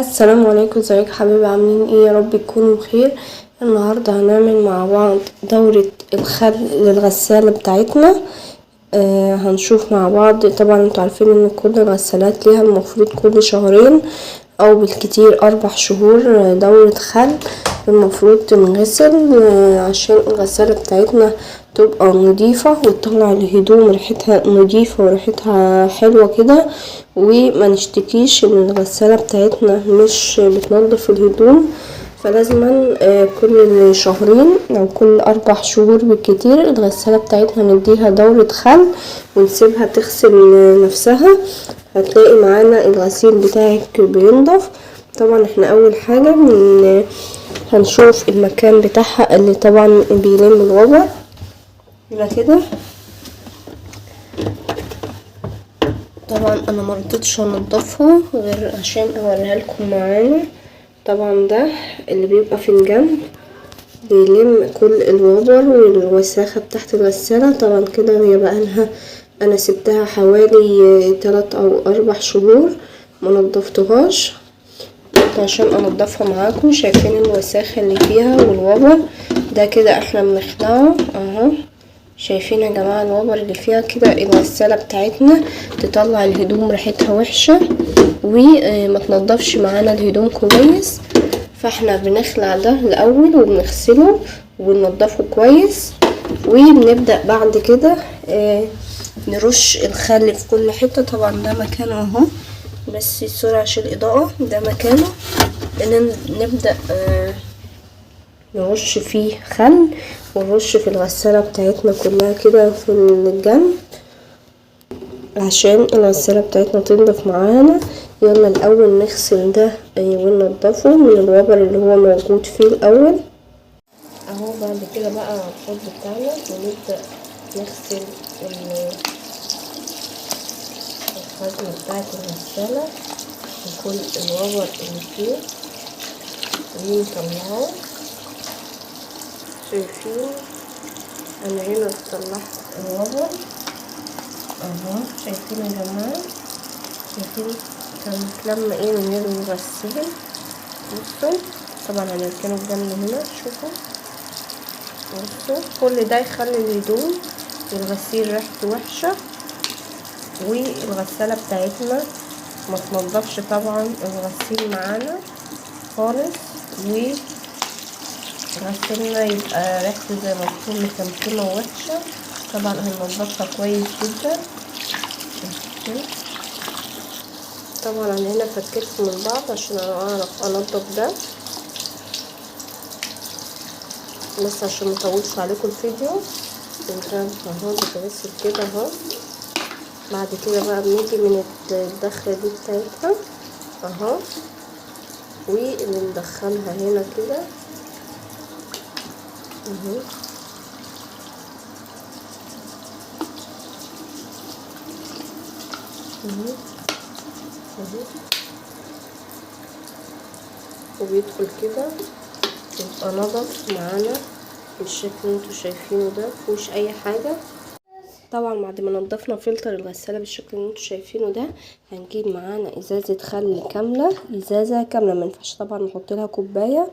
السلام عليكم، ازيكم يا حبايبي؟ عاملين ايه؟ يا رب تكونوا بخير. النهارده هنعمل مع بعض دورة الخل للغسالة بتاعتنا. هنشوف مع بعض. طبعا انتوا عارفين ان كل الغسالات ليها المفروض كل شهرين او بالكتير 4 شهور دورة خل المفروض تنغسل، عشان الغسالة بتاعتنا تبقى نضيفة وتطلع الهدوم ريحتها نضيفة وريحتها حلوة كده، وما نشتكيش ان الغسالة بتاعتنا مش بتنضف الهدوم. فلازما كل شهرين او كل 4 شهور بالكتير الغسالة بتاعتنا نديها دورة خل ونسيبها تغسل نفسها. هتلاقي معانا الغسيل بتاعك بينضف. طبعا احنا اول حاجة هنشوف المكان بتاعها اللي طبعا بيلم الغبر يبقى كده. طبعا انا مرضتش انضفها غير عشان اوريها لكم معانا. طبعا ده اللي بيبقى في الجنب بيلم كل الغبر والوساخة بتاعت الغسالة. طبعا كده هي بقى لها، انا سبتها حوالي 3 أو 4 شهور ما نضفتهاش عشان انضفها معاكم. شايفين الوساخة اللي فيها والغبر ده كده احنا بنخلعه اهو. شايفين يا جماعة الغبر اللي فيها كده؟ الغسالة بتاعتنا تطلع الهدوم ريحتها وحشة وما تنضفش معانا الهدوم كويس. فاحنا بنخلع ده الاول وبنغسله وننضفه كويس، وبنبدأ بعد كده نرش الخل في كل حتة. طبعا ده مكانه اهو، بس الصورة عشان الاضاءة، ده مكانه ان نبدأ نرش فيه خل ونرش في الغسالة بتاعتنا كلها كده في الجنب عشان الغسالة بتاعتنا تنضف معانا. يلا الاول نغسل ده وننضفه من الغبر اللي هو موجود فيه الاول اهو. بعد كده بقى الحوض بتاعنا ونبدأ نغسل الخزنة بتاعت الغسالة وكل الغبر اللي فيه ونطلعه. شايفين انا هنا طلعت الغبر اهو. شايفين يا جماعه؟ شايفين كانت لما ايه من غير مغسل. بصوا طبعا هنركنه بجنب هنا. شوفوا بصوا كل ده يخلي الهدوم والغسيل ريحته وحشه والغساله بتاعتنا ما تنضفش طبعا الغسيل معانا خالص، غسلنا يبقى ريحته زي ما تكون مكمكمة ووحشة. طبعا هننضفها كويس جدا. طبعا انا هنا فكيتهم من بعض عشان اعرف انضف ده، بس عشان مطولش عليكم الفيديو. اهو بتغسل كده اهو. بعد كده بقى بنيجي من الدخلة دي بتاعتها اهو وبندخلها هنا كده اهو. وبيدخل كده يبقى نضف معانا بالشكل اللي انتوا شايفينه ده، مفيهوش اي حاجه. طبعا بعد ما نضفنا فلتر الغساله بالشكل اللي انتوا شايفينه ده هنجيب معانا ازازه خل كامله، ازازه كامله. ما ينفعش طبعا نحط لها كوبايه،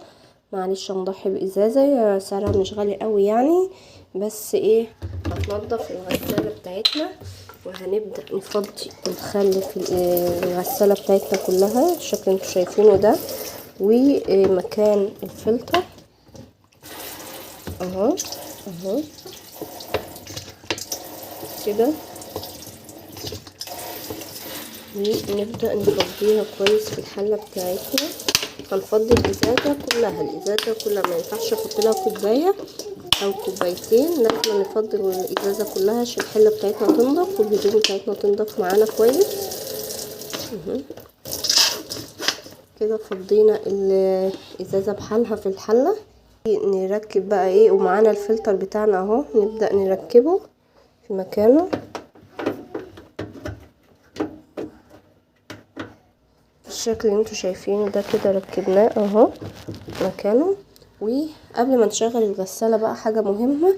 معلش هنضحي بازازه سعرها مش غالي قوي يعني، بس ايه هتنضف الغساله بتاعتنا. وهنبدأ نفضي الخل في الغسالة بتاعتنا كلها بالشكل اللي انتوا شايفينه ده، ومكان الفلتر اهو اهو كده. ونبدأ نفضيها كويس في الحلة بتاعتنا. هنفضي الازازة كلها، الازازة كلها ما ينفعش احط لها كوباية او كوبايتين، لازم نفضي الازازة كلها عشان الحلة بتاعتنا تنضف والهدوم بتاعتنا تنضف معانا كويس كده. فضينا الازازة بحالها في الحلة. نركب بقى ايه، ومعانا الفلتر بتاعنا اهو نبدأ نركبه في مكانه بالشكل اللي انتوا شايفينه ده كده. ركبناه اهو مكانه. وقبل ما نشغل الغسالة بقى حاجة مهمة،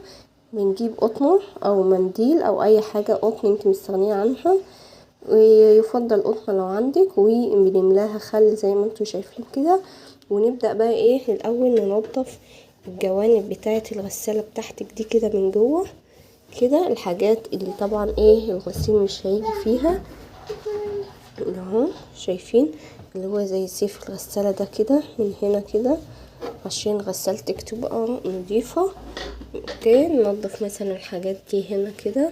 بنجيب قطنة او منديل او اي حاجة قطن انت مستغنية عنها ويفضل قطنة لو عندك، وبنملاها خل زي ما انتوا شايفين كده. ونبدأ بقى ايه الاول ننضف الجوانب بتاعة الغسالة بتاعتك دي كده من جوه كده، الحاجات اللي طبعا ايه الغسيل مش هيجي فيها اهو شايفين، اللي هو زي سيف الغسالة ده كده من هنا كده عشان غسالتك تبقى نظيفة. اوكي ننضف مثلا الحاجات دي هنا كده،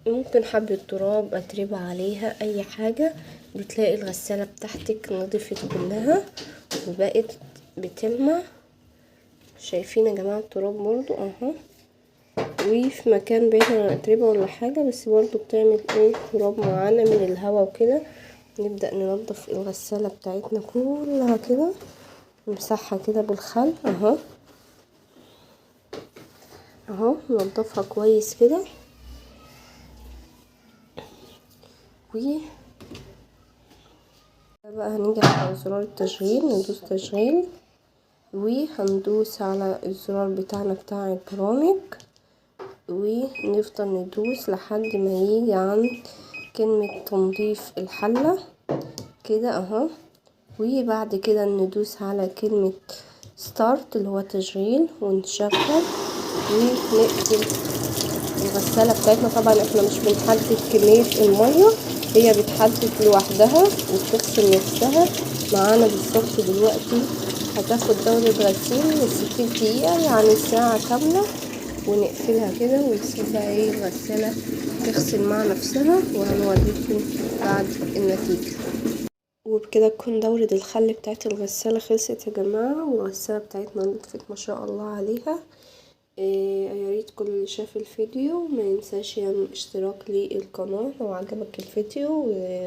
ممكن حبة تراب اتربة عليها اي حاجة، بتلاقي الغسالة بتاعتك نضيفت كلها وبقت بتلمع. شايفين يا جماعة التراب برضو اهو، وفي مكان بعيد عن الاتربة ولا حاجة بس برضو بتعمل ايه تراب معانا من الهوا وكده. نبدأ ننضف الغسالة بتاعتنا كلها كده، نمسحها كده بالخل اهو اهو، ننضفها كويس كده. و بقى هنيجي على زرار التشغيل، ندوس تشغيل وهندوس على الزرار بتاعنا بتاع البرامج، ونفضل ندوس لحد ما يجي عند كلمة تنظيف الحلة كده اهو. وبعد كده ندوس على كلمة ستارت اللي هو تشغيل ونشغل ونقفل الغسالة بتاعتنا. طبعا احنا مش بنحدد كمية المية، هي بتحدد لوحدها وبتغسل نفسها معانا. بالظبط دلوقتي هتاخد دورة غسيل 60 دقيقة يعني ساعة كاملة، ونقفلها كده ونسيبها ايه الغسالة تغسل مع نفسها، وهنوريكم بعد النتيجة. وبكده تكون دورة الخل بتاعت الغسالة خلصت يا جماعة، والغسالة بتاعتنا نضفت ما شاء الله عليها. يا ريت كل اللي شاف الفيديو ما ينساش يعمل اشتراك للقناة لو عجبك الفيديو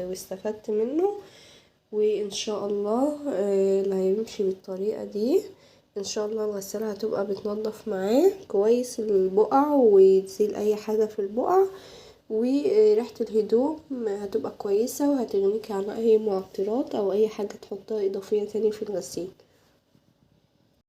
واستفدت منه. وان شاء الله اللي هيمشي بالطريقة دي ان شاء الله الغسالة هتبقى بتنضف معاه كويس البقع وتزيل اي حاجة في البقع، وريحة الهدوم هتبقى كويسة وهتغنيكي عن اي معطرات او اي حاجة تحطها اضافية تاني في الغسيل.